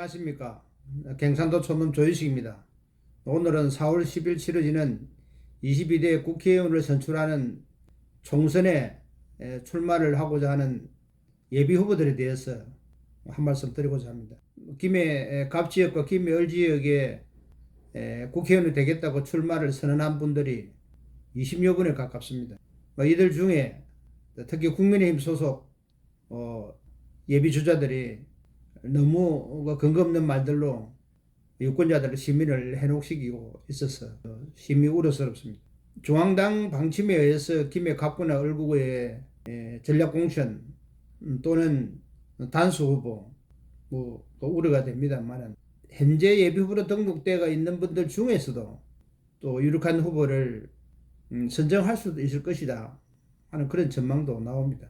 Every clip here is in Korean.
안녕하십니까. 경상도 촌놈 조유식입니다. 오늘은 4월 10일 치러지는 22대 국회의원을 선출하는 총선에 출마를 하고자 하는 예비 후보들에 대해서 한 말씀 드리고자 합니다. 김해 갑지역과 김해 을지역에 국회의원이 되겠다고 출마를 선언한 분들이 20여 분에 가깝습니다. 이들 중에 특히 국민의힘 소속 예비 주자들이 너무 근거 없는 말들로 유권자들의 시민을 해독시키고 있어서 심히 우려스럽습니다. 중앙당 방침에 의해서 김해 갑구나 을구의 전략공천 또는 단수 후보 우려가 됩니다만, 현재 예비후보로 등록되어 있는 분들 중에서도 또 유력한 후보를 선정할 수도 있을 것이다 하는 그런 전망도 나옵니다.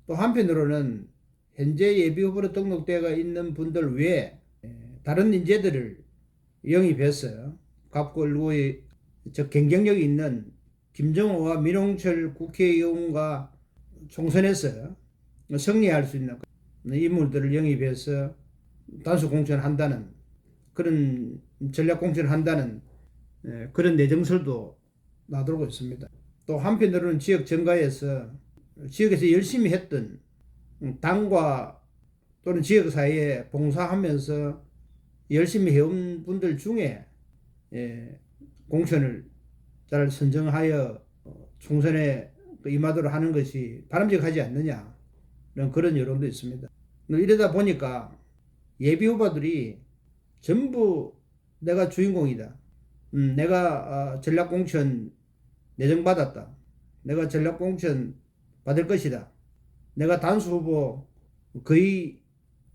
또 한편으로는 현재 예비후보로 등록되어 있는 분들 외에 다른 인재들을 영입해서 갑구 을구의 경쟁력이 있는 김정호와 민홍철 국회의원과 총선에서 승리할 수 있는 인물들을 영입해서 단수 공천한다는 그런 전략 공천을 한다는 그런 내정설도 나돌고 있습니다. 또 한편으로는 지역 정가에서 지역에서 열심히 했던 당과 또는 지역 사회에 봉사하면서 열심히 해온 분들 중에 공천을 잘 선정하여 총선에 임하도록 하는 것이 바람직하지 않느냐 그런 여론도 있습니다. 이러다 보니까 예비 후보들이 전부 내가 주인공이다, 내가 전략공천 내정받았다, 내가 전략공천 받을 것이다, 내가 단수 후보 거의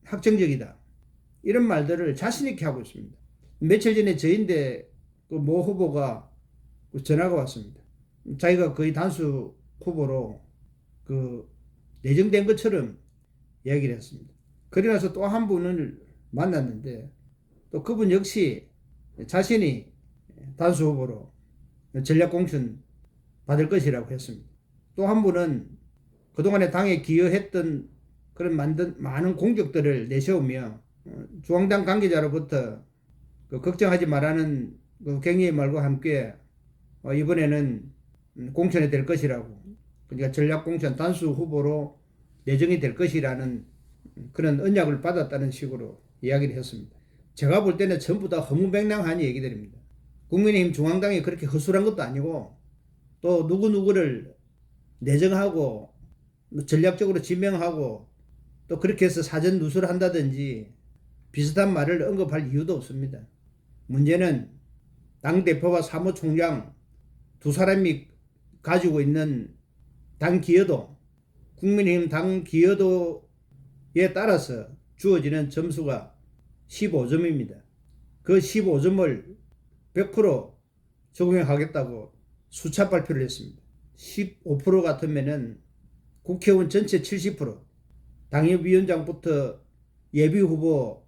확정적이다, 이런 말들을 자신 있게 하고 있습니다. 며칠 전에 저인데 그 모 후보가 전화가 왔습니다. 자기가 거의 단수 후보로 내정된 것처럼 이야기를 했습니다. 그러고 나서 또 한 분을 만났는데 또 그분 역시 자신이 단수 후보로 전략공천 받을 것이라고 했습니다. 또 한 분은 그동안에 당에 기여했던 그런 많은 공적들을 내세우며 중앙당 관계자로부터 걱정하지 말라는 격려의 말과 함께 이번에는 공천이 될 것이라고, 그러니까 전략공천 단수 후보로 내정이 될 것이라는 그런 언약을 받았다는 식으로 이야기를 했습니다. 제가 볼 때는 전부 다 허무맹랑한 얘기들입니다. 국민의힘 중앙당이 그렇게 허술한 것도 아니고, 또 누구누구를 내정하고 전략적으로 지명하고 또 그렇게 해서 사전 누설을 한다든지 비슷한 말을 언급할 이유도 없습니다. 문제는 당대표와 사무총장 두 사람이 가지고 있는 당 기여도, 국민의힘 당 기여도에 따라서 주어지는 점수가 15점입니다. 그 15점을 100% 적용하겠다고 수차 발표를 했습니다. 15% 같으면은 국회의원 전체 70%, 당협위원장부터 예비후보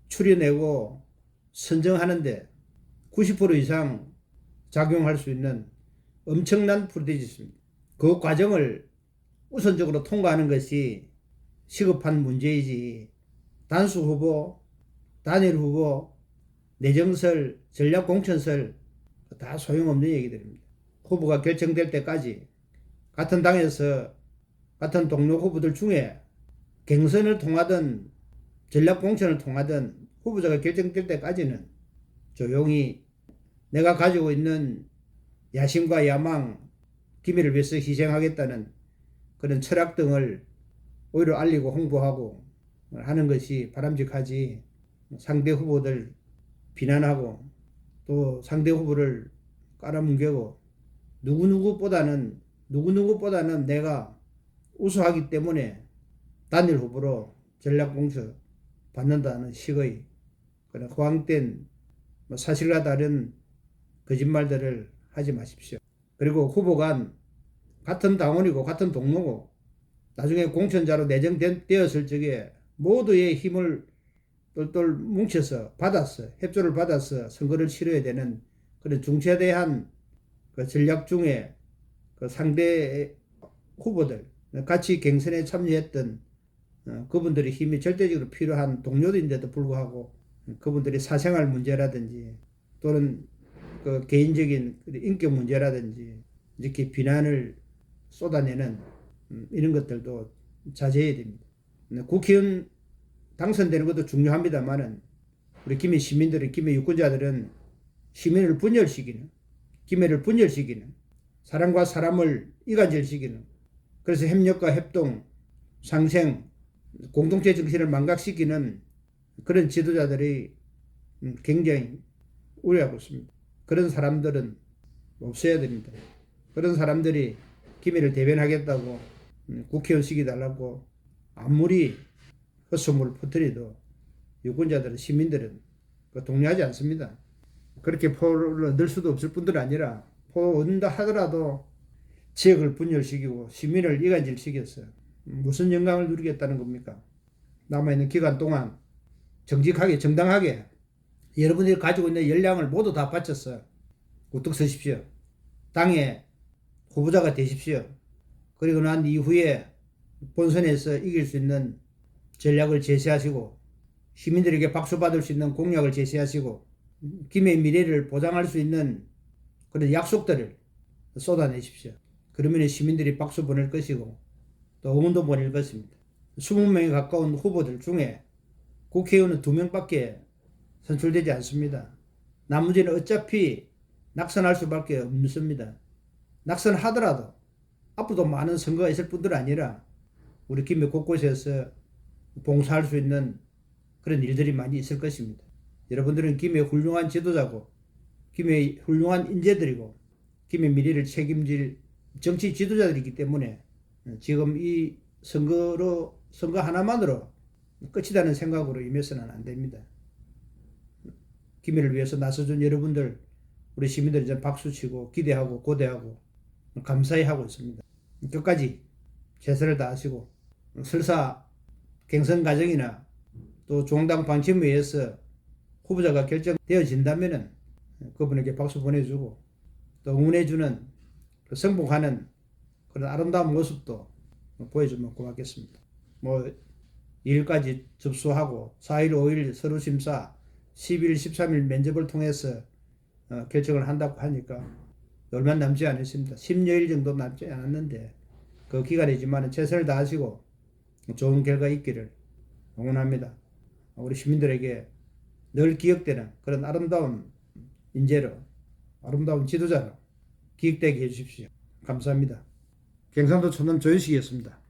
추려내고 선정하는데 90% 이상 작용할 수 있는 엄청난 프로젝트입니다. 그 과정을 우선적으로 통과하는 것이 시급한 문제이지, 단수 후보, 단일 후보, 내정설, 전략공천설 다 소용없는 얘기들입니다. 후보가 결정될 때까지 같은 당에서 같은 동료 후보들 중에 경선을 통하든 전략공천을 통하든 후보자가 결정될 때까지는 조용히 내가 가지고 있는 야심과 야망, 기밀을 위해서 희생하겠다는 그런 철학 등을 오히려 알리고 홍보하고 하는 것이 바람직하지, 상대 후보들 비난하고 또 상대 후보를 깔아뭉개고 누구누구보다는 내가 우수하기 때문에 단일 후보로 전략공천 받는다는 식의 그런 허황된 사실과 다른 거짓말들을 하지 마십시오. 그리고 후보 간 같은 당원이고 같은 동료고 나중에 공천자로 내정되었을 적에 모두의 힘을 똘똘 뭉쳐서 협조를 받아서 선거를 치러야 되는 그런 중차대한 전략 중에 상대 후보들, 같이 경선에 참여했던 그분들의 힘이 절대적으로 필요한 동료들인데도 불구하고 그분들의 사생활 문제라든지 또는 그 개인적인 인격 문제라든지 이렇게 비난을 쏟아내는 이런 것들도 자제해야 됩니다. 국회의원 당선되는 것도 중요합니다만은 우리 김해 시민들은, 김해 유권자들은 시민을 분열시키는, 김해를 분열시키는, 사람과 사람을 이간질시키는, 그래서 협력과 협동, 상생, 공동체 정신을 망각시키는 그런 지도자들이 굉장히 우려하고 있습니다. 그런 사람들은 없어야 됩니다. 그런 사람들이 김해를 대변하겠다고 국회의원 시키달라고 아무리 헛소문을 퍼뜨려도 유권자들은, 시민들은 동의하지 않습니다. 그렇게 표를 얻을 수도 없을 뿐들 아니라 표 얻는다 하더라도 지역을 분열시키고 시민을 이간질시켜서 무슨 영광을 누리겠다는 겁니까? 남아있는 기간 동안 정직하게, 정당하게 여러분들이 가지고 있는 역량을 모두 다 바쳐서 우뚝 서십시오. 당의 후보자가 되십시오. 그리고 난 이후에 본선에서 이길 수 있는 전략을 제시하시고 시민들에게 박수받을 수 있는 공약을 제시하시고 김해의 미래를 보장할 수 있는 그런 약속들을 쏟아내십시오. 그러면 시민들이 박수 보낼 것이고 또 응원도 보낼 것입니다. 20명에 가까운 후보들 중에 국회의원은 2명밖에 선출되지 않습니다. 나머지는 어차피 낙선할 수밖에 없습니다. 낙선하더라도 앞으로도 많은 선거가 있을 뿐들 아니라 우리 김해 곳곳에서 봉사할 수 있는 그런 일들이 많이 있을 것입니다. 여러분들은 김해의 훌륭한 지도자고 김해의 훌륭한 인재들이고 김해 미래를 책임질 정치 지도자들이기 때문에 지금 이 선거 하나만으로 끝이라는 생각으로 임해서는 안 됩니다. 김해를 위해서 나서준 여러분들, 우리 시민들이 좀 박수치고 기대하고 고대하고 감사히 하고 있습니다. 끝까지 최선을 다하시고 설사 경선 과정이나 또 종당 방침에 의해서 후보자가 결정되어진다면은 그분에게 박수 보내주고 또 응원해주는 성공하는 그런 아름다운 모습도 보여주면 고맙겠습니다. 2일까지 접수하고 4일, 5일 서류 심사, 10일, 13일 면접을 통해서 결정을 한다고 하니까 얼마 남지 않았습니다. 10여일 정도 남지 않았는데 그 기간이지만 최선을 다하시고 좋은 결과 있기를 응원합니다. 우리 시민들에게 늘 기억되는 그런 아름다운 인재로, 아름다운 지도자로 기억되게 해주십시오. 감사합니다. 경상도 촌놈 조윤식이었습니다.